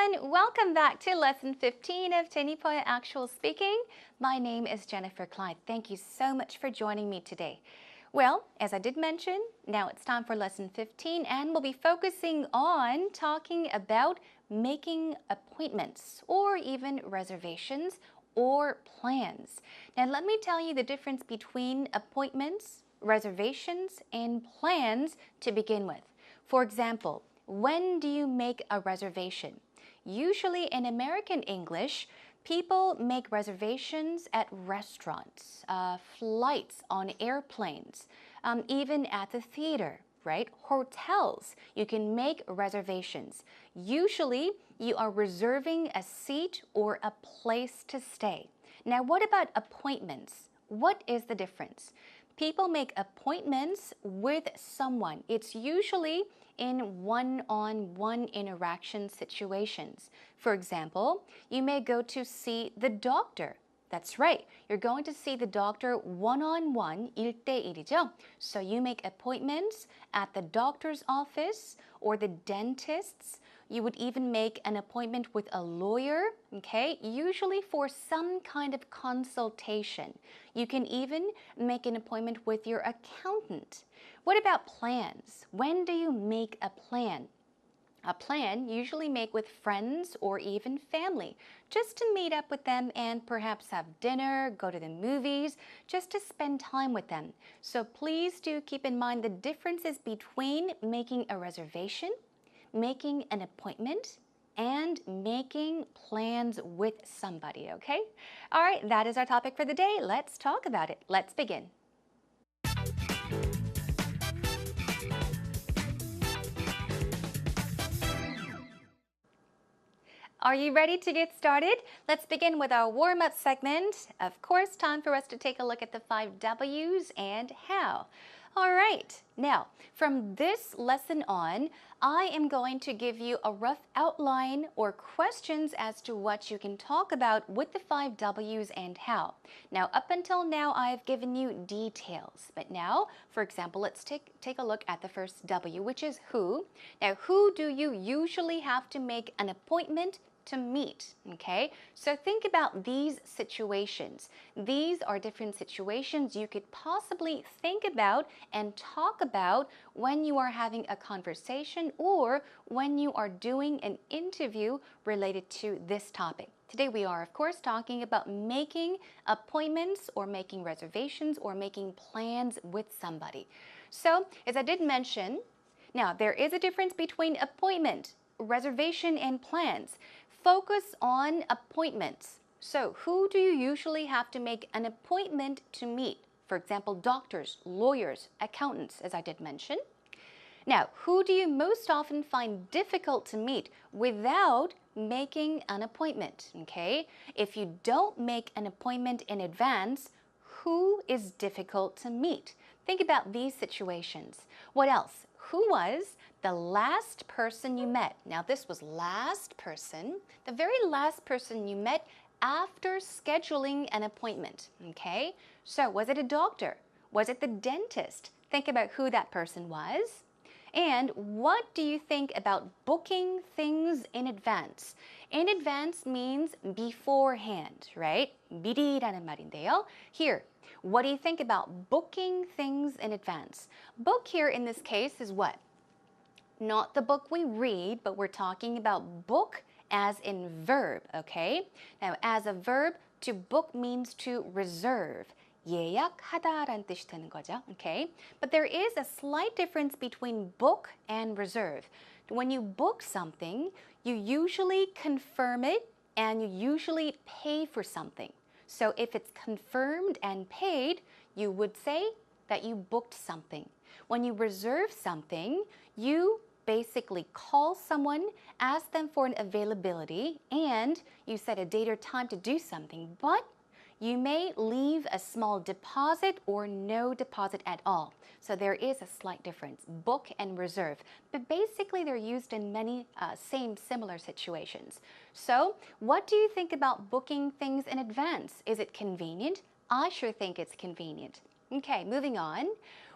everyone, welcome back to lesson 15 of Tenipoya Actual Speaking. My name is Jennifer Clyde. Thank you so much for joining me today. Well, as I did mention, now it's time for lesson 15 and we'll be focusing on talking about making appointments or even reservations or plans. Now let me tell you the difference between appointments, reservations, and plans to begin with. For example, when do you make a reservation? Usually in American English, people make reservations at restaurants, flights on airplanes, even at the theater, right? Hotels, you can make reservations. Usually, you are reserving a seat or a place to stay. Now, what about appointments? What is the difference? People make appointments with someone. It's usually in one-on-one interaction situations. For example, you may go to see the doctor. That's right, you're going to see the doctor one-on-one, 1대1이죠. So you make appointments at the doctor's office or the dentist's. You would even make an appointment with a lawyer, okay? Usually for some kind of consultation. You can even make an appointment with your accountant. What about plans? When do you make a plan? A plan usually make with friends or even family, just to meet up with them and perhaps have dinner, go to the movies, just to spend time with them. So please do keep in mind the differences between making a reservation, making an appointment, and making plans with somebody, okay? All right, that is our topic for the day. Let's talk about it. Let's begin. Are you ready to get started? Let's begin with our warm-up segment. Of course, time for us to take a look at the 5 W's and how. All right, now from this lesson on, I am going to give you a rough outline or questions as to what you can talk about with the 5 W's and how. Now, up until now, I've given you details, but now, for example, let's take a look at the first W, which is who. Now, who do you usually have to make an appointment to meet, okay? So think about these situations. These are different situations you could possibly think about and talk about when you are having a conversation or when you are doing an interview related to this topic. Today we are, of course, talking about making appointments or making reservations or making plans with somebody. So, as I did mention, now there is a difference between appointment, reservation, and plans. Focus on appointments. So who do you usually have to make an appointment to meet? For example, doctors, lawyers, accountants, as I did mention. Now, who do you most often find difficult to meet without making an appointment? Okay? If you don't make an appointment in advance, who is difficult to meet? Think about these situations. What else? Who was the last person you met? Now, this was last person, the very last person you met after scheduling an appointment, okay? So, was it a doctor? Was it the dentist? Think about who that person was. And what do you think about booking things in advance? In advance means beforehand, right? 미리라는 말인데요. Here, what do you think about booking things in advance? Book here in this case is what? Not the book we read, but we're talking about book as in verb, okay? Now, as a verb, to book means to reserve. 예약하다라는 뜻이 되는 거죠, okay? But there is a slight difference between book and reserve. When you book something, you usually confirm it and you usually pay for something. So if it's confirmed and paid, you would say that you booked something. When you reserve something, you basically call someone, ask them for an availability, and you set a date or time to do something, but you may leave a small deposit or no deposit at all. So there is a slight difference, book and reserve. But basically they're used in many similar situations. So what do you think about booking things in advance? Is it convenient? I sure think it's convenient. Okay, moving on.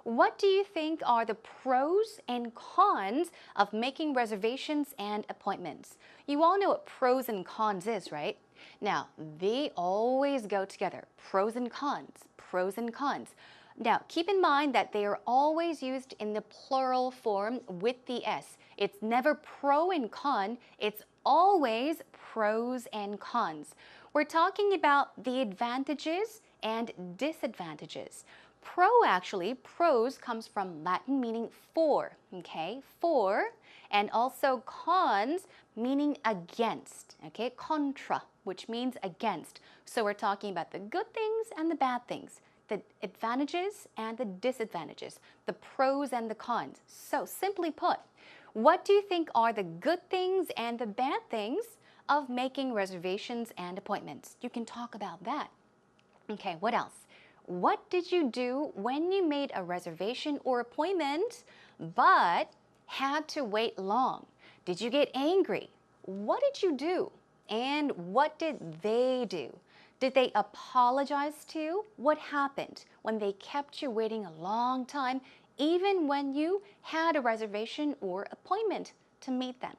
What do you think are the pros and cons of making reservations and appointments? You all know what pros and cons is, right? Now, they always go together. Pros and cons, pros and cons. Now, keep in mind that they are always used in the plural form with the S. It's never pro and con, it's always pros and cons. We're talking about the advantages and disadvantages. Pros comes from Latin meaning for, okay? For, and also cons meaning against, okay? Contra, which means against. So we're talking about the good things and the bad things, the advantages and the disadvantages, the pros and the cons. So simply put, what do you think are the good things and the bad things of making reservations and appointments? You can talk about that. Okay, what else? What did you do when you made a reservation or appointment but had to wait long? Did you get angry? What did you do? And what did they do? Did they apologize to you? What happened when they kept you waiting a long time, even when you had a reservation or appointment to meet them?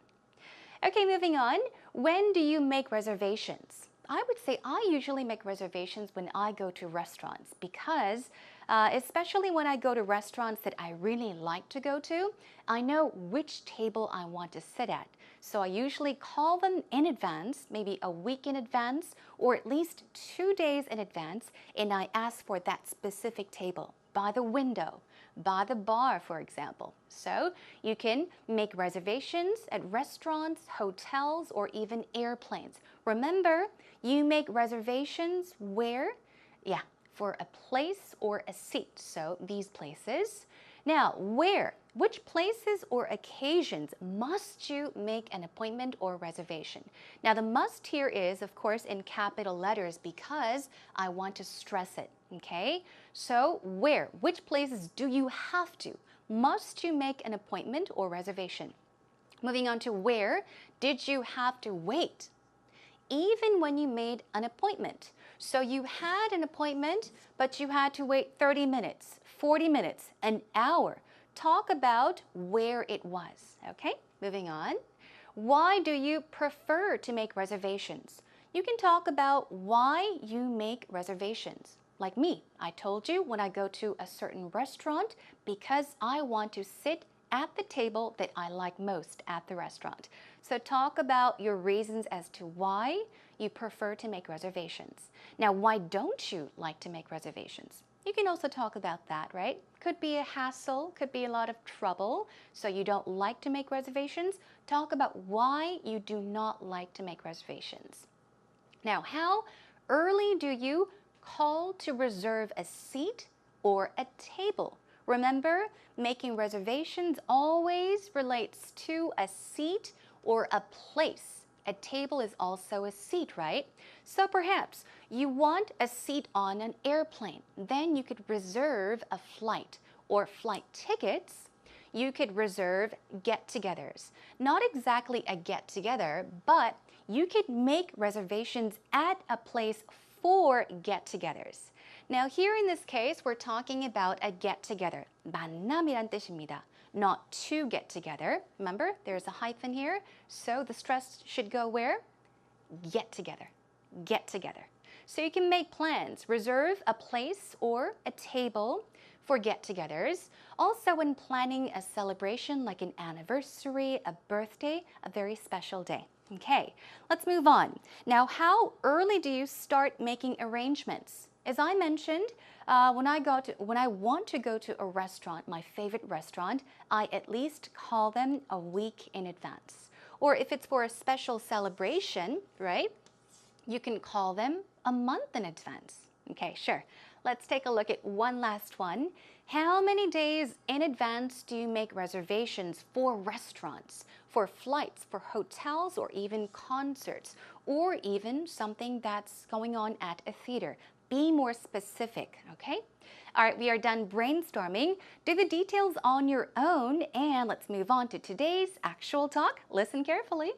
Okay, moving on. When do you make reservations? I would say I usually make reservations when I go to restaurants because especially when I go to restaurants that I really like to go to, I know which table I want to sit at. So I usually call them in advance, maybe a week in advance, or at least 2 days in advance, and I ask for that specific table by the window, by the bar, for example. So you can make reservations at restaurants, hotels, or even airplanes. Remember, you make reservations where? Yeah, for a place or a seat. So these places. Now, where? Which places or occasions must you make an appointment or reservation? Now, the must here is, of course, in capital letters because I want to stress it, okay? So, where? Which places do you have to? Must you make an appointment or reservation? Moving on to where did you have to wait? Even when you made an appointment. So you had an appointment, but you had to wait 30 minutes, 40 minutes, an hour. Talk about where it was, okay? Moving on. Why do you prefer to make reservations? You can talk about why you make reservations. Like me, I told you when I go to a certain restaurant because I want to sit at the table that I like most at the restaurant. So talk about your reasons as to why you prefer to make reservations. Now, why don't you like to make reservations? You can also talk about that, right? Could be a hassle, could be a lot of trouble, so you don't like to make reservations. Talk about why you do not like to make reservations. Now, how early do you call to reserve a seat or a table? Remember, making reservations always relates to a seat or a place. A table is also a seat, right? So perhaps you want a seat on an airplane. Then you could reserve a flight or flight tickets. You could reserve get-togethers. Not exactly a get-together, but you could make reservations at a place for get-togethers. Now here in this case, we're talking about a get-together. 만남이란 뜻입니다. Not to get together. Remember, there's a hyphen here, so the stress should go where? Get together. Get together. So you can make plans. Reserve a place or a table for get-togethers. Also when planning a celebration like an anniversary, a birthday, a very special day. Okay, let's move on. Now, how early do you start making arrangements? As I mentioned, when I want to go to a restaurant, my favorite restaurant, I at least call them a week in advance. Or if it's for a special celebration, right, you can call them a month in advance. Okay, sure. Let's take a look at one last one. How many days in advance do you make reservations for restaurants, for flights, for hotels, or even concerts, or even something that's going on at a theater? Be more specific, okay? All right, we are done brainstorming. Do the details on your own, and let's move on to today's actual talk. Listen carefully.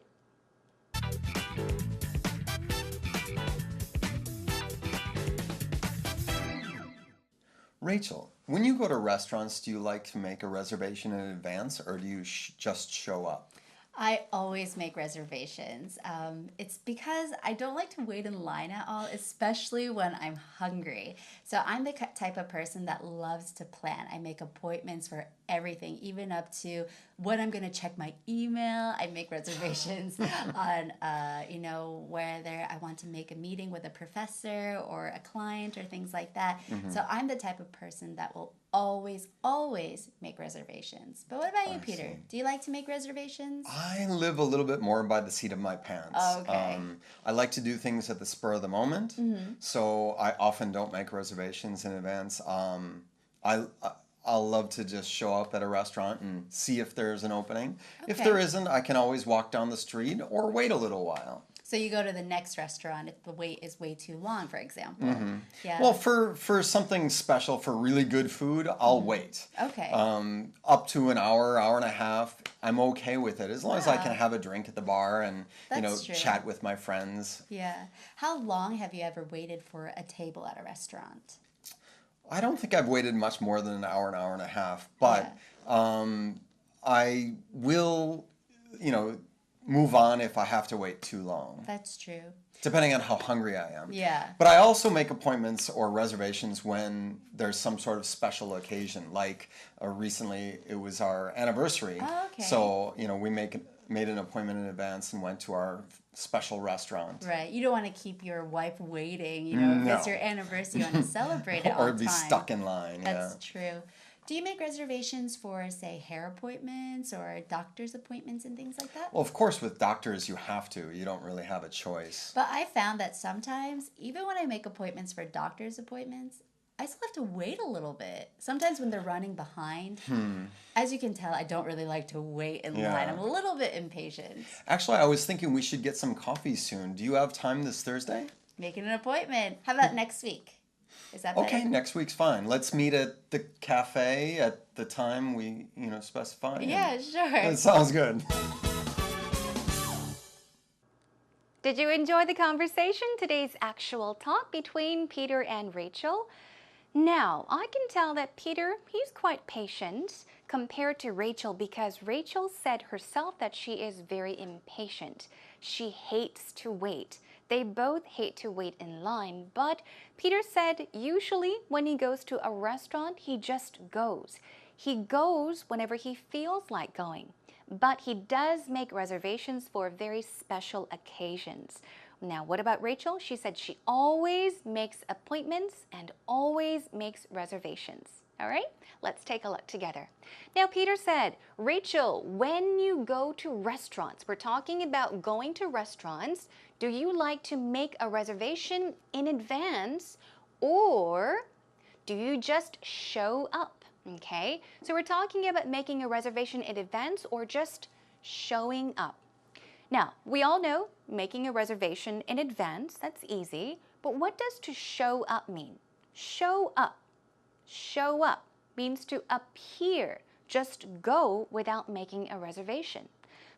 Rachel, when you go to restaurants, do you like to make a reservation in advance or do you just show up? I always make reservations. It's because I don't like to wait in line at all, especially when I'm hungry. So I'm the type of person that loves to plan. I make appointments for everything, even up to when I'm going to check my email. I make reservations on, whether I want to make a meeting with a professor or a client or things like that. Hmm. So I'm the type of person that will always make reservations. But what about you, I Peter? see. Do you like to make reservations? I live a little bit more by the seat of my pants. Okay. I like to do things at the spur of the moment, Mm-hmm. so I often don't make reservations in advance. I I'll love to just show up at a restaurant and see if there's an opening. If there Okay. isn't, I can always walk down the street or wait a little while. So you go to the next restaurant if the wait is way too long, for example. Hmm. Yeah, Well, that's for something special, for really good food, I'll wait. okay. Up to an hour, hour and a half, I'm okay with it as long as I can Wow, have a drink at the bar and that's true. chat with my friends. Yeah. How long have you ever waited for a table at a restaurant? I don't think I've waited much more than an hour and a half, Yeah, but um, I will, you know, move on if I have to wait too long, that's true. depending on how hungry I am. Yeah. But I also make appointments or reservations when there's some sort of special occasion. Like recently, it was our anniversary, Oh, okay. so made an appointment in advance and went to our special restaurant. Right. You don't want to keep your wife waiting, if it's your No, anniversary, you want to celebrate it or on be time. stuck in line. Yeah. That's true. Do you make reservations for, say, hair appointments or doctor's appointments and things like that? Well, of course, with doctors, you have to. You don't really have a choice. But I found that sometimes, even when I make appointments for doctor's appointments, I still have to wait a little bit. Sometimes when they're running behind, Hmm. as you can tell, I don't really like to wait in line. Yeah. I'm a little bit impatient. Actually, I was thinking we should get some coffee soon. Do you have time this Thursday? Making an appointment. How about next week? Is that Okay, better? next week's fine. Let's meet at the cafe at the time we, specify. And Yeah, sure. that sounds good. Did you enjoy the conversation? Today's actual talk between Peter and Rachel. Now, I can tell that Peter, he's quite patient compared to Rachel because Rachel said herself that she is very impatient. She hates to wait. They both hate to wait in line, but Peter said usually when he goes to a restaurant, he just goes. He goes whenever he feels like going, but he does make reservations for very special occasions. Now, what about Rachel? She said she always makes appointments and always makes reservations. All right, let's take a look together. Now, Peter said, Rachel, when you go to restaurants, we're talking about going to restaurants, do you like to make a reservation in advance or do you just show up? Okay, so we're talking about making a reservation in advance or just showing up. Now, we all know making a reservation in advance, that's easy, but what does to show up mean? Show up. Show up means to appear. Just go without making a reservation.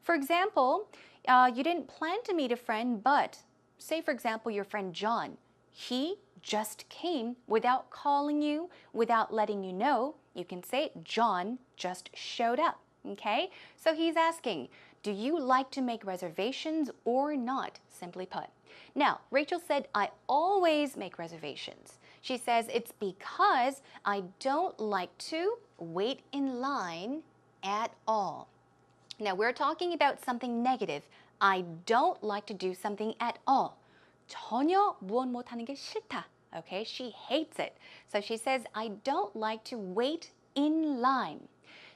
For example, you didn't plan to meet a friend, but say, for example, your friend John, he just came without calling you, without letting you know. You can say, John just showed up. Okay? So he's asking, do you like to make reservations or not? Simply put. Now, Rachel said, I always make reservations. She says it's because I don't like to wait in line at all. Now, we're talking about something negative. I don't like to do something at all. 전혀 무엇 못하는 게 싫다. Okay, she hates it. So she says, I don't like to wait in line.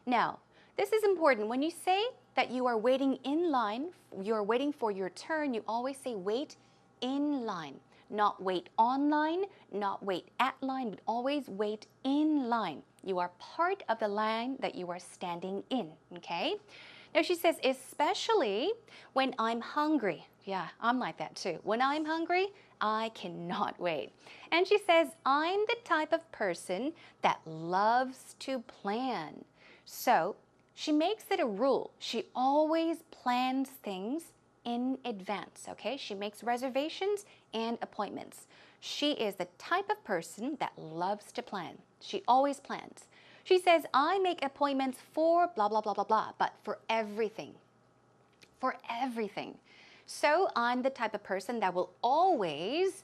Now, this is important. When you say that you are waiting in line, you're waiting for your turn, you always say wait in line. Not wait online, not wait at line, but always wait in line. You are part of the line that you are standing in, okay? Now she says, especially when I'm hungry. Yeah, I'm like that too. When I'm hungry, I cannot wait. And she says, I'm the type of person that loves to plan. So she makes it a rule. She always plans things in advance, okay? She makes reservations and appointments. She is the type of person that loves to plan. She always plans. She says, I make appointments for blah, blah, blah, blah, blah, but for everything. For everything. So I'm the type of person that will always,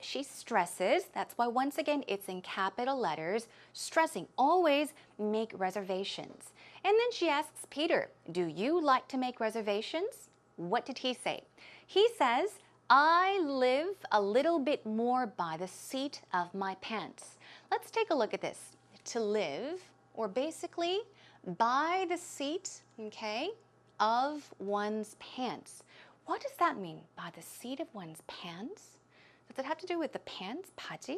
she stresses, that's why once again it's in capital letters, stressing, always make reservations. And then she asks Peter, do you like to make reservations? What did he say? He says, I live a little bit more by the seat of my pants. Let's take a look at this. To live, or basically by the seat, okay, of one's pants. What does that mean? By the seat of one's pants? Does it have to do with the pants, 바지?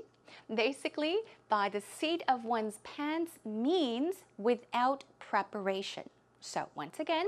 Basically, by the seat of one's pants means without preparation. So once again,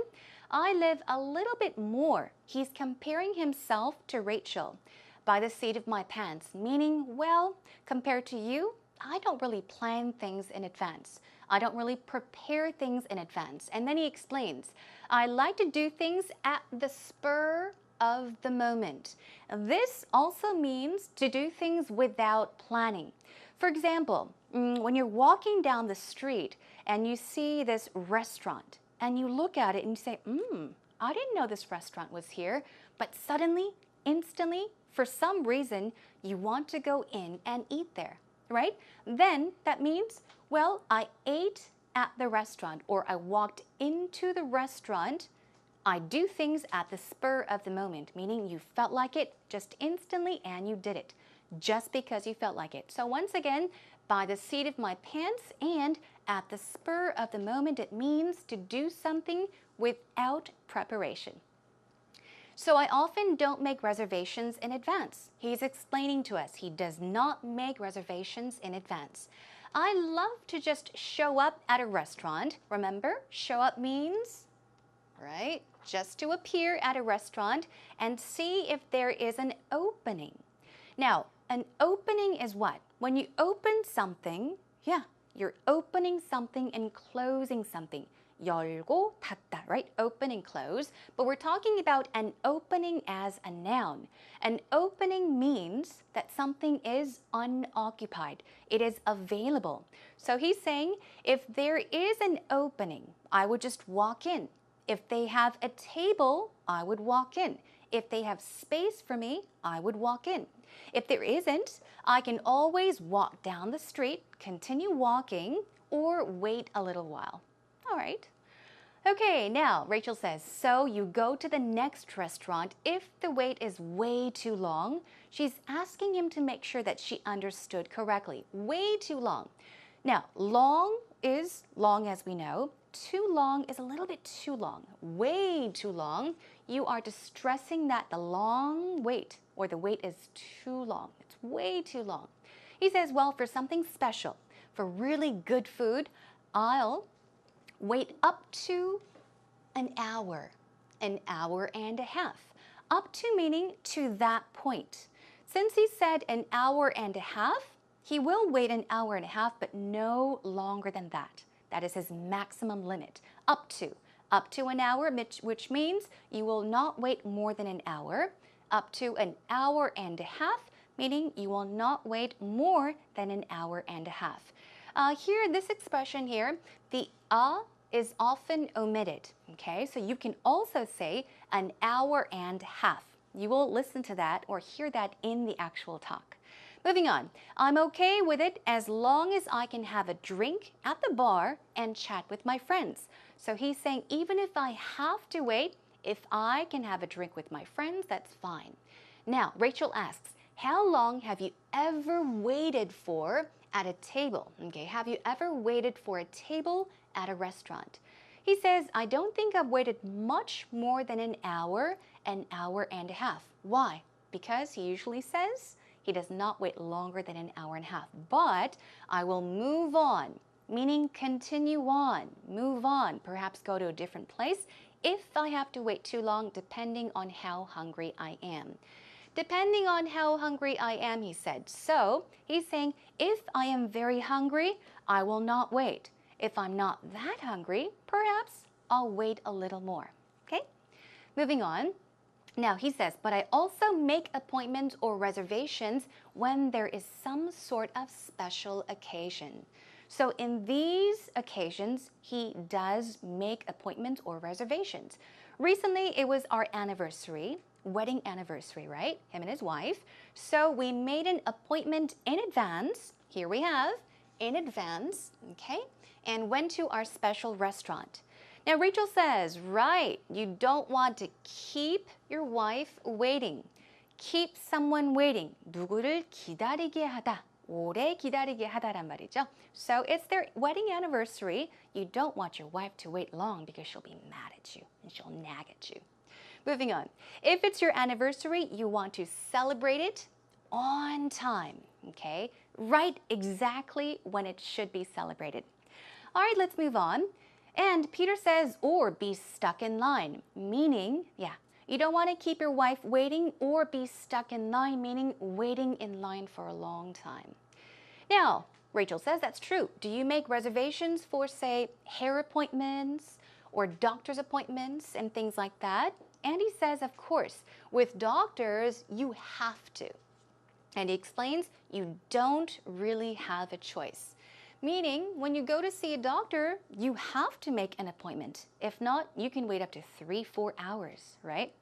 I live a little bit more. He's comparing himself to Rachel. By the seat of my pants, meaning, well, compared to you, I don't really plan things in advance. I don't really prepare things in advance. And then he explains, I like to do things at the spur of the moment. This also means to do things without planning. For example, when you're walking down the street and you see this restaurant and you look at it and you say, I didn't know this restaurant was here, but suddenly, instantly, for some reason, you want to go in and eat there, right? Then that means, well, I ate at the restaurant or I walked into the restaurant. I do things at the spur of the moment, meaning you felt like it just instantly and you did it just because you felt like it. So once again, by the seat of my pants and at the spur of the moment, it means to do something without preparation. So I often don't make reservations in advance. He's explaining to us he does not make reservations in advance. I love to just show up at a restaurant. Remember, show up means, right, just to appear at a restaurant and see if there is an opening. Now, an opening is what? When you open something, you're opening something and closing something. 열고 닫다, right? Open and close. But we're talking about an opening as a noun. An opening means that something is unoccupied. It is available. So he's saying, if there is an opening, I would just walk in. If they have a table, I would walk in. If they have space for me, I would walk in. If there isn't, I can always walk down the street, continue walking, or wait a little while. All right. Okay, now Rachel says, so you go to the next restaurant if the wait is way too long. She's asking him to make sure that she understood correctly. Way too long. Now, long is long as we know. Too long is a little bit too long. Way too long. You are distressing that the long wait or the wait is too long. It's way too long. He says, well, for something special, for really good food, I'll wait up to an hour and a half. Up to meaning to that point. Since he said an hour and a half, he will wait an hour and a half, but no longer than that. That is his maximum limit. Up to an hour, which means you will not wait more than an hour. Up to an hour and a half, meaning you will not wait more than an hour and a half. Here, this expression here, the is often omitted, okay? So you can also say an hour and a half. You will listen to that or hear that in the actual talk. Moving on, I'm okay with it as long as I can have a drink at the bar and chat with my friends. So he's saying even if I have to wait, if I can have a drink with my friends, that's fine. Now, Rachel asks, how long have you ever waited for at a table? Okay, have you ever waited for a table at a restaurant? He says, I don't think I've waited much more than an hour and a half. Why? Because he usually says he does not wait longer than an hour and a half. But I will move on, meaning continue on, move on, perhaps go to a different place if I have to wait too long, depending on how hungry I am. Depending on how hungry I am, he said. So he's saying, if I am very hungry, I will not wait. If I'm not that hungry, perhaps I'll wait a little more. Okay? Moving on. Now he says, but I also make appointments or reservations when there is some sort of special occasion. So in these occasions, he does make appointments or reservations. Recently, it was our anniversary, wedding anniversary, right? Him and his wife. So we made an appointment in advance. Here we have, in advance, okay? And went to our special restaurant. Now, Rachel says, right, you don't want to keep your wife waiting. Keep someone waiting. 누구를 기다리게 하다. 오래 기다리게 하다란 말이죠. So it's their wedding anniversary. You don't want your wife to wait long because she'll be mad at you and she'll nag at you. Moving on. If it's your anniversary, you want to celebrate it on time, okay? Right exactly when it should be celebrated. All right, let's move on. And Peter says, or be stuck in line, meaning, you don't want to keep your wife waiting or be stuck in line, meaning waiting in line for a long time. Now, Rachel says that's true. Do you make reservations for, say, hair appointments or doctor's appointments and things like that? And he says, of course, with doctors, you have to. And he explains you don't really have a choice. Meaning, when you go to see a doctor, you have to make an appointment. If not, you can wait up to 3-4 hours, right?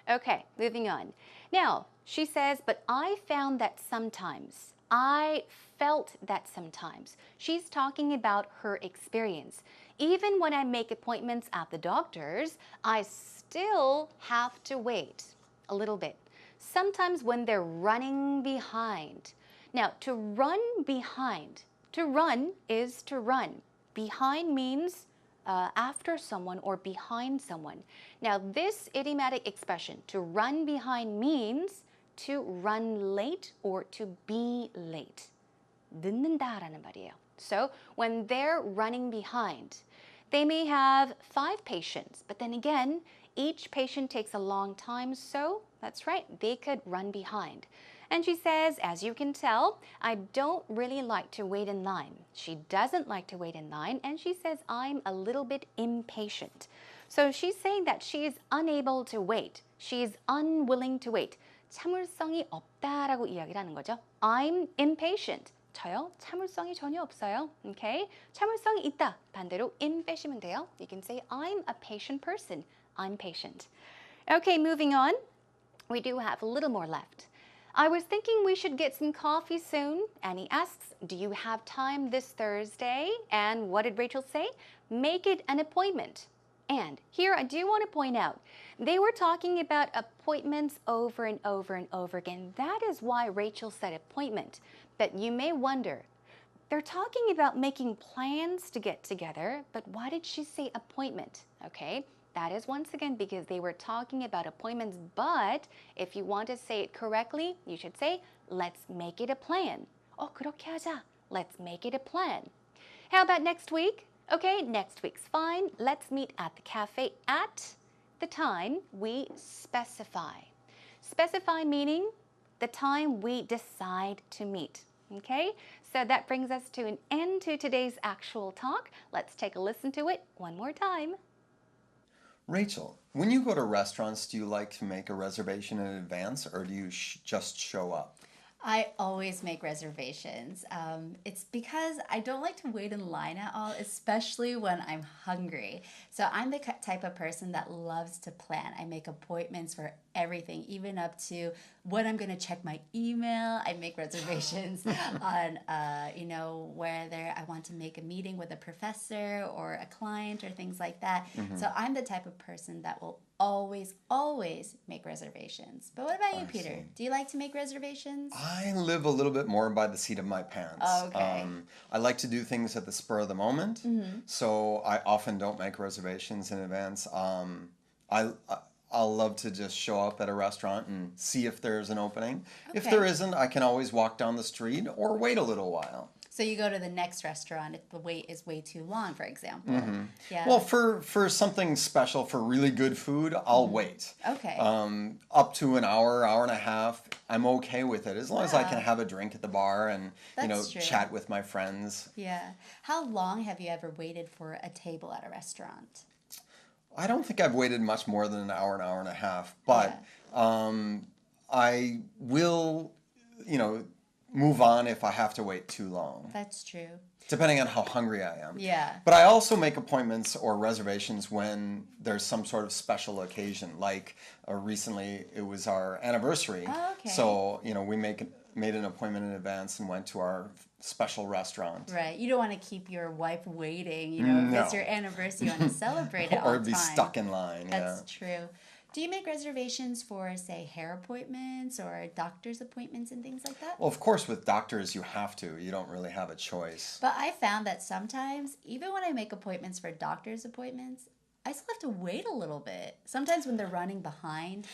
Okay, moving on. Now, she says, but I found that sometimes. I felt that sometimes. She's talking about her experience. Even when I make appointments at the doctor's, I still have to wait a little bit. Sometimes when they're running behind. Now, to run behind. To run is to run. Behind means after someone or behind someone. Now, this idiomatic expression, to run behind, means to run late or to be late. 늦는다라는 말이에요. So, when they're running behind, they may have 5 patients, but then again, each patient takes a long time, so that's right, they could run behind. And she says, as you can tell, I don't really like to wait in line. She doesn't like to wait in line, and she says, I'm a little bit impatient. So she's saying that she is unable to wait. She is unwilling to wait. 참을성이 없다라고 이야기를 하는 거죠. I'm impatient. 저요? 참을성이 전혀 없어요. Okay? 참을성이 있다. 반대로 in 빼시면 돼요. You can say, I'm a patient person. I'm patient. Okay, moving on. We do have a little more left. I was thinking we should get some coffee soon. And he asks, do you have time this Thursday? And what did Rachel say? Make it an appointment. And here I do want to point out, they were talking about appointments over and over and over again. That is why Rachel said appointment. But you may wonder, they're talking about making plans to get together, but why did she say appointment? Okay, that is once again because they were talking about appointments, but if you want to say it correctly, you should say, let's make it a plan. 그렇게 하자. Let's make it a plan. How about next week? Okay, next week's fine. Let's meet at the cafe at the time we specify. Specify meaning the time we decide to meet. Okay, so that brings us to an end to today's actual talk. Let's take a listen to it one more time. Rachel, when you go to restaurants, do you like to make a reservation in advance or do you just show up? I always make reservations. It's because I don't like to wait in line at all, especially when I'm hungry. So I'm the type of person that loves to plan. I make appointments for everything, even up to when I'm going to check my email. I make reservations on, whether I want to make a meeting with a professor or a client or things like that. Mm-hmm. So I'm the type of person that will always make reservations. But what about you, Peter? Do you like to make reservations? I live a little bit more by the seat of my pants. Oh, okay. I like to do things at the spur of the moment, so I often don't make reservations in advance. I'll love to just show up at a restaurant and see if there's an opening. Okay. If there isn't, I can always walk down the street or wait a little while. So you go to the next restaurant if the wait is way too long, for example. Mm-hmm. Yeah. Well, for something special, for really good food, I'll wait. Okay. Up to an hour, hour and a half, I'm okay with it as long as I can have a drink at the bar and True. Chat with my friends. Yeah. How long have you ever waited for a table at a restaurant? I don't think I've waited much more than an hour and a half, but I will, move on if I have to wait too long, That's true. depending on how hungry I am. Yeah. But I also make appointments or reservations when there's some sort of special occasion. Like recently, it was our anniversary. Oh, okay. So, we made an appointment in advance and went to our special restaurant. Right. You don't want to keep your wife waiting. If it's No. your anniversary, you want to celebrate it Or on be time. stuck in line. That's true. Do you make reservations for, say, hair appointments or doctor's appointments and things like that? Well, of course, with doctors, you have to. You don't really have a choice. But I found that sometimes, even when I make appointments for doctor's appointments, I still have to wait a little bit. Sometimes when they're running behind,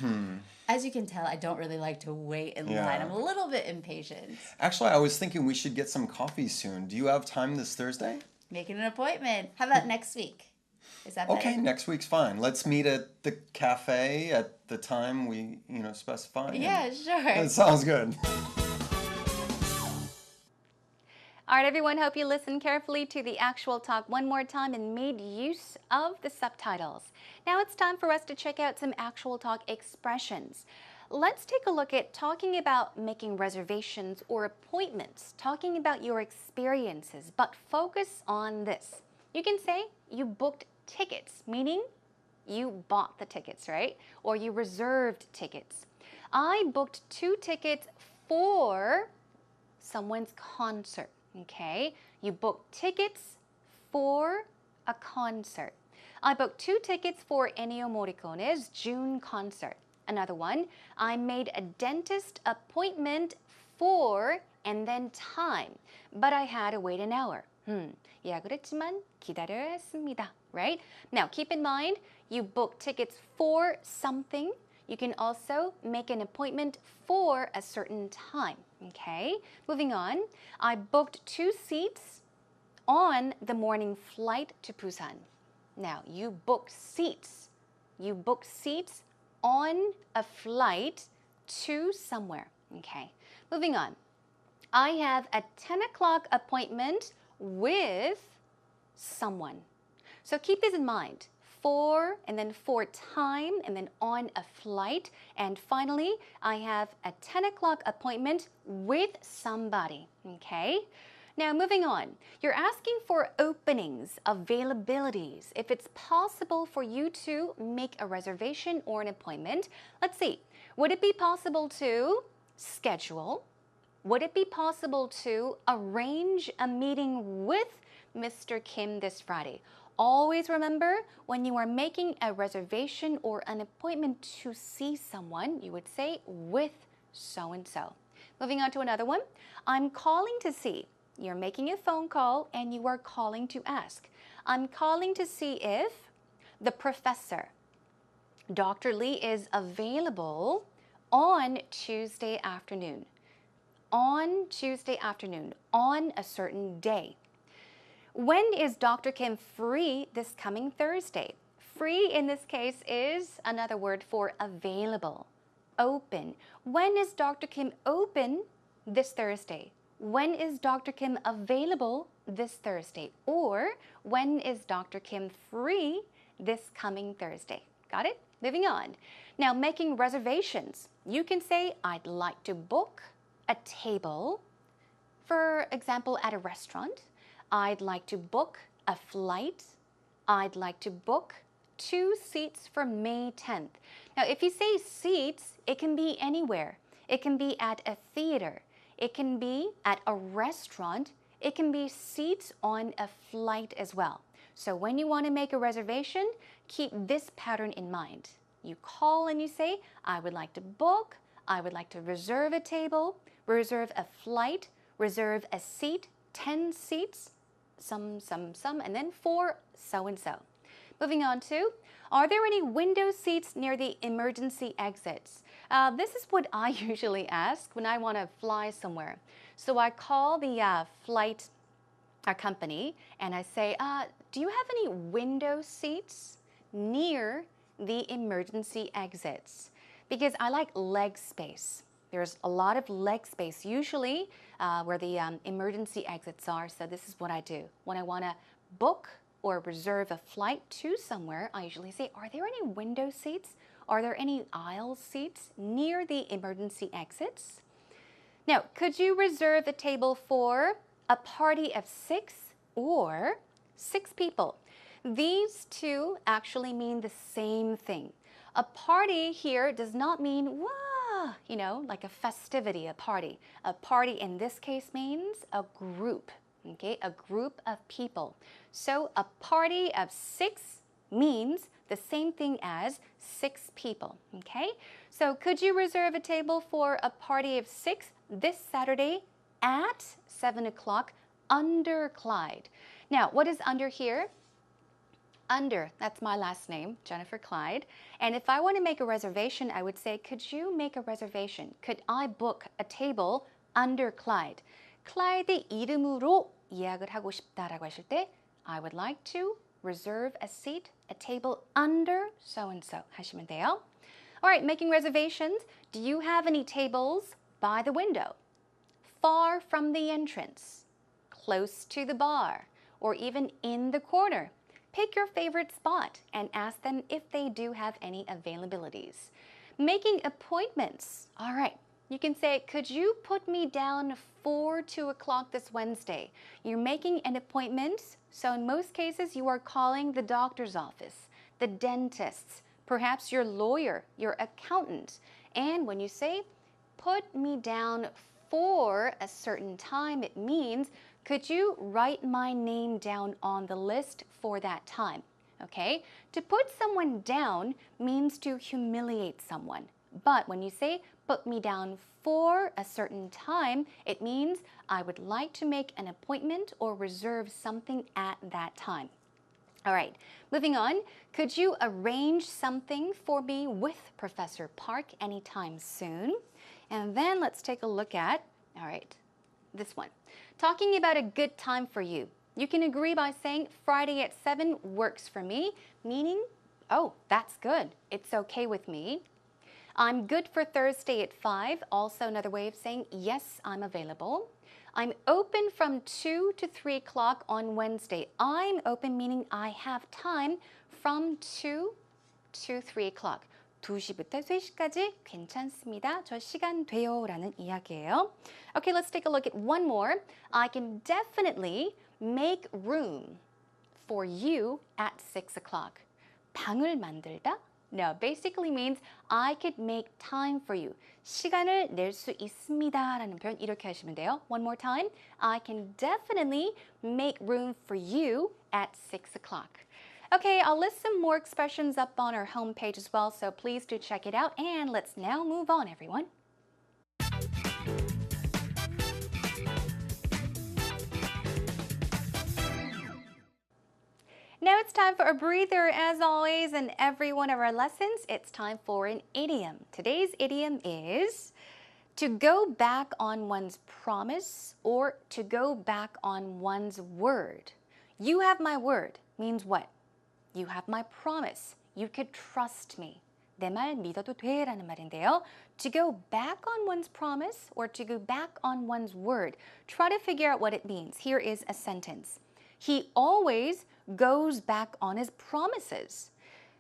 as you can tell, I don't really like to wait in Yeah. line. I'm a little bit impatient. Actually, I was thinking we should get some coffee soon. Do you have time this Thursday? Making an appointment. How about next week? Is that Okay, better? next week's fine. Let's meet at the cafe at the time we, specify. and- Yeah, sure. That sounds good. All right, everyone, hope you listened carefully to the actual talk one more time and made use of the subtitles. Now it's time for us to check out some actual talk expressions. Let's take a look at talking about making reservations or appointments, talking about your experiences, but focus on this. You can say you booked tickets, meaning you bought the tickets, right? Or you reserved tickets. I booked 2 tickets for someone's concert. Okay, you booked tickets for a concert. I booked 2 tickets for Ennio Morricone's June concert. Another one, I made a dentist appointment for and then time, but I had to wait an hour. 예약을 기다려야 했습니다. Right? Now keep in mind, you book tickets for something. You can also make an appointment for a certain time. Okay, moving on. I booked 2 seats on the morning flight to Busan. Now, you book seats. You book seats on a flight to somewhere. Okay, moving on. I have a 10 o'clock appointment with someone. So keep this in mind. For, and then for time, and then on a flight. And finally, I have a 10 o'clock appointment with somebody. Okay? Now, moving on. You're asking for openings, availabilities, if it's possible for you to make a reservation or an appointment. Let's see. Would it be possible to schedule? Would it be possible to arrange a meeting with Mr. Kim this Friday? Always remember, when you are making a reservation or an appointment to see someone, you would say with so-and-so. Moving on to another one. I'm calling to see. You're making a phone call and you are calling to ask. I'm calling to see if the professor, Dr. Lee, is available on Tuesday afternoon. On Tuesday afternoon, on a certain day. When is Dr. Kim free this coming Thursday? Free in this case is another word for available, open. When is Dr. Kim open this Thursday? When is Dr. Kim available this Thursday? Or when is Dr. Kim free this coming Thursday? Got it? Moving on. Now, making reservations. You can say, I'd like to book a table, for example, at a restaurant. I'd like to book a flight. I'd like to book 2 seats for May 10th. Now, if you say seats, it can be anywhere. It can be at a theater. It can be at a restaurant. It can be seats on a flight as well. So when you want to make a reservation, keep this pattern in mind. You call and you say, I would like to book, I would like to reserve a table, reserve a flight, reserve a seat, 10 seats, some, and then for so-and-so. Moving on to, are there any window seats near the emergency exits? This is what I usually ask when I want to fly somewhere. So I call the flight company and I say, do you have any window seats near the emergency exits? Because I like leg space. There's a lot of leg space usually where the emergency exits are. So this is what I do. When I want to book or reserve a flight to somewhere, I usually say, are there any window seats? Are there any aisle seats near the emergency exits? Now, could you reserve a table for a party of 6 or 6 people? These two actually mean the same thing. A party here does not mean, wah, like a festivity, a party. A party in this case means a group, okay? A group of people. So a party of 6 means the same thing as 6 people, okay? So could you reserve a table for a party of 6 this Saturday at 7 o'clock under Clyde? Now, what is under here? Under, that's my last name, Jennifer Clyde. And if I want to make a reservation, I would say, could you make a reservation? Could I book a table under Clyde? 클라이드 이름으로 예약을 하고 싶다라고 하실 때 I would like to reserve a seat, a table under so-and-so 하시면 돼요. All right, making reservations. Do you have any tables by the window, far from the entrance, close to the bar, or even in the corner? Pick your favorite spot and ask them if they do have any availabilities. Making appointments. All right, you can say, could you put me down for 2 o'clock this Wednesday? You're making an appointment, so in most cases you are calling the doctor's office, the dentist's, perhaps your lawyer, your accountant. And when you say, put me down for a certain time, it means, could you write my name down on the list for that time? Okay? To put someone down means to humiliate someone. But when you say, put me down for a certain time, it means I would like to make an appointment or reserve something at that time. All right, moving on. Could you arrange something for me with Professor Park anytime soon? And then let's take a look at, all right, this one. Talking about a good time for you. You can agree by saying Friday at 7 works for me, meaning, oh, that's good. It's okay with me. I'm good for Thursday at 5, also another way of saying, yes, I'm available. I'm open from 2 to 3 o'clock on Wednesday. I'm open meaning I have time from 2 to 3 o'clock. 2시부터 3시까지 괜찮습니다. 저 시간 돼요 라는 이야기예요. Okay, let's take a look at one more. I can definitely make room for you at 6 o'clock. 방을 만들다? No, basically means I could make time for you. 시간을 낼 수 있습니다 라는 표현 이렇게 하시면 돼요. One more time. I can definitely make room for you at 6 o'clock. Okay, I'll list some more expressions up on our homepage as well, so please do check it out. And let's now move on, everyone. Now it's time for a breather. As always, in every one of our lessons, it's time for an idiom. Today's idiom is to go back on one's promise or to go back on one's word. You have my word means what? You have my promise. You could trust me. 내 말 믿어도 돼 라는 말인데요. To go back on one's promise or to go back on one's word. Try to figure out what it means. Here is a sentence. He always goes back on his promises.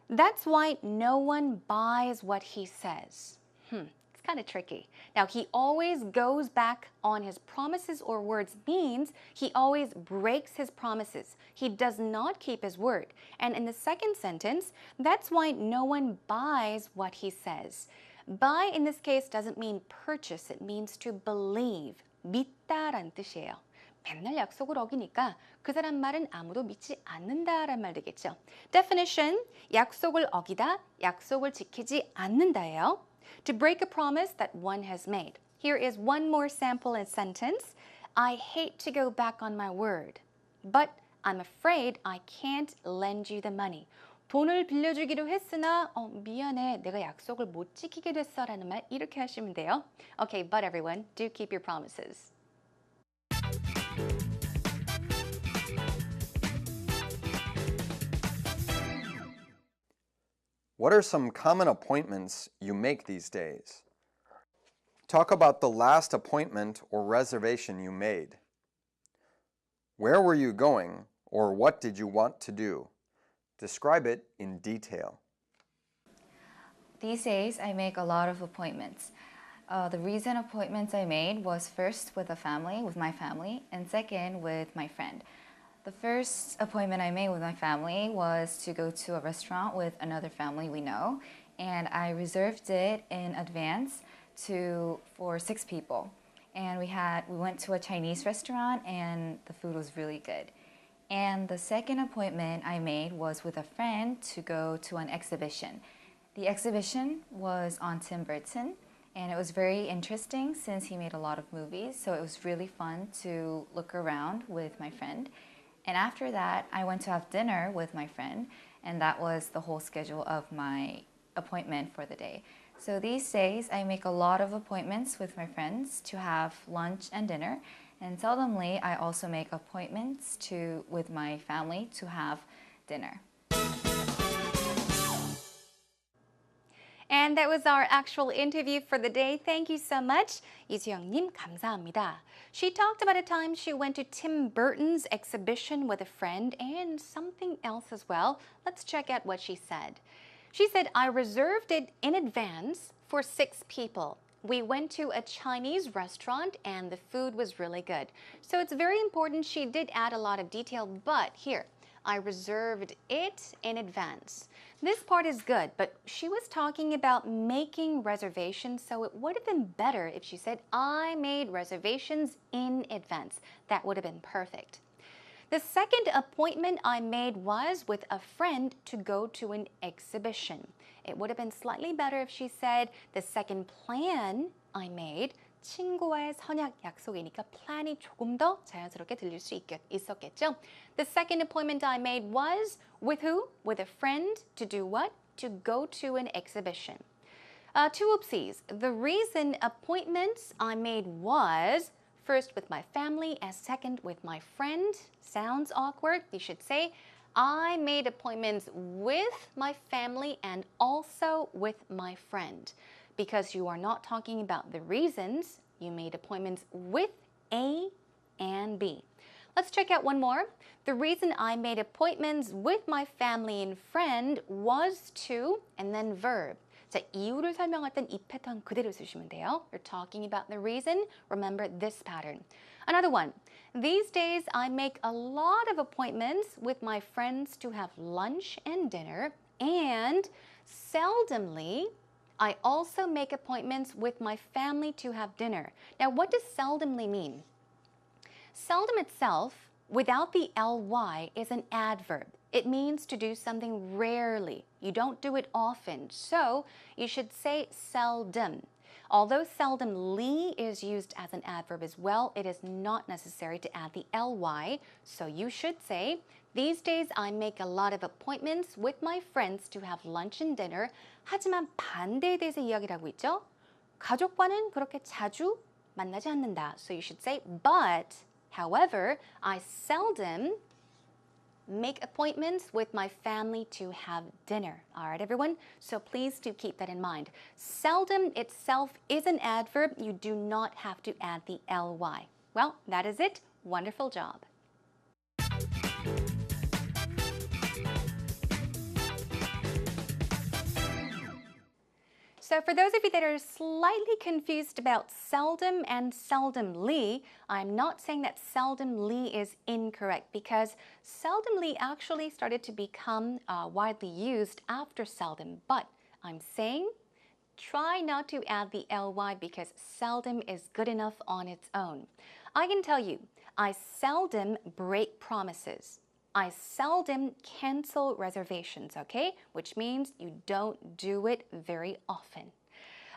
That's why no one buys what he says. It's kind of tricky. Now, he always goes back on his promises or words means he always breaks his promises. He does not keep his word. And in the second sentence, that's why no one buys what he says. Buy in this case doesn't mean purchase. It means to believe. 믿다라는 뜻이에요. 맨날 약속을 어기니까 그 사람 말은 아무도 믿지 않는다라는 말 되겠죠. Definition, 약속을 어기다, 약속을 지키지 않는다예요. To break a promise that one has made. Here is one more sample in sentence. I hate to go back on my word, but I'm afraid I can't lend you the money. 돈을 빌려주기로 했으나 미안해, 내가 약속을 못 지키게 됐어 라는 말 이렇게 하시면 돼요. Okay, but everyone, do keep your promises. What are some common appointments you make these days? Talk about the last appointment or reservation you made. Where were you going, or what did you want to do? Describe it in detail. These days, I make a lot of appointments. The recent appointments I made was first with my family, and second with my friend. The first appointment I made with my family was to go to a restaurant with another family we know, and I reserved it in advance for 6 people. And we went to a Chinese restaurant, and the food was really good. And the second appointment I made was with a friend to go to an exhibition. The exhibition was on Tim Burton, and it was very interesting since he made a lot of movies, so it was really fun to look around with my friend. And after that, I went to have dinner with my friend, and that was the whole schedule of my appointment for the day. So these days, I make a lot of appointments with my friends to have lunch and dinner, and seldomly, I also make appointments with my family to have dinner. And that was our actual interview for the day. Thank you so much. 이수영님, 감사합니다. She talked about a time she went to Tim Burton's exhibition with a friend and something else as well. Let's check out what she said. She said, I reserved it in advance for 6 people. We went to a Chinese restaurant and the food was really good. So it's very important. She did add a lot of detail, but here, I reserved it in advance. This part is good, but she was talking about making reservations, so it would have been better if she said, I made reservations in advance. That would have been perfect. The second appointment I made was with a friend to go to an exhibition. It would have been slightly better if she said, the second plan I made, 친구와의 선약 약속이니까 plan이 조금 더 자연스럽게 들릴 수 있었겠죠. The second appointment I made was with who? With a friend to do what? To go to an exhibition. 2 oopsies. The reason appointments I made was first with my family and second with my friend. Sounds awkward. You should say, I made appointments with my family and also with my friend. Because you are not talking about the reasons, you made appointments with A and B. Let's check out one more. The reason I made appointments with my family and friend was to, and then verb. 자, 이유를 설명할 땐 이 패턴 그대로 쓰시면 돼요. You're talking about the reason. Remember this pattern. Another one. These days, I make a lot of appointments with my friends to have lunch and dinner, and seldomly, I also make appointments with my family to have dinner. Now, what does seldomly mean? Seldom itself, without the ly, is an adverb. It means to do something rarely. You don't do it often. So you should say seldom. Although seldomly is used as an adverb as well, it is not necessary to add the ly. So you should say, these days I make a lot of appointments with my friends to have lunch and dinner. 하지만 반대에 대해서 이야기를 하고 있죠. 가족과는 그렇게 자주 만나지 않는다. So you should say, but, however, I seldom make appointments with my family to have dinner. All right, everyone? So please do keep that in mind. Seldom itself is an adverb. You do not have to add the ly. Well, that is it. Wonderful job. So for those of you that are slightly confused about seldom and seldomly, I'm not saying that seldomly is incorrect because seldomly actually started to become widely used after seldom. But I'm saying try not to add the ly because seldom is good enough on its own. I can tell you, I seldom break promises. I seldom cancel reservations, okay? Which means you don't do it very often.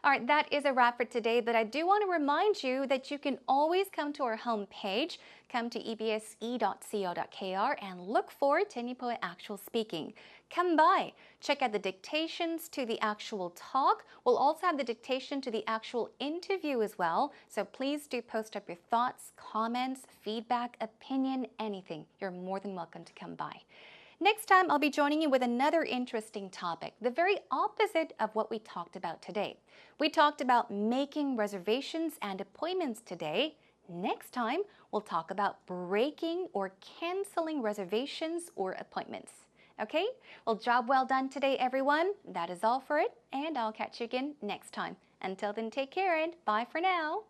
All right, that is a wrap for today, but I do want to remind you that you can always come to our homepage, come to ebse.co.kr and look for Tennipo의 Actual Speaking. Come by, check out the dictations to the actual talk. We'll also have the dictation to the actual interview as well, so please do post up your thoughts, comments, feedback, opinion, anything. You're more than welcome to come by. Next time, I'll be joining you with another interesting topic, the very opposite of what we talked about today. We talked about making reservations and appointments today. Next time, we'll talk about breaking or canceling reservations or appointments. Okay? Well, job well done today, everyone. That is all for it, and I'll catch you again next time. Until then, take care and bye for now.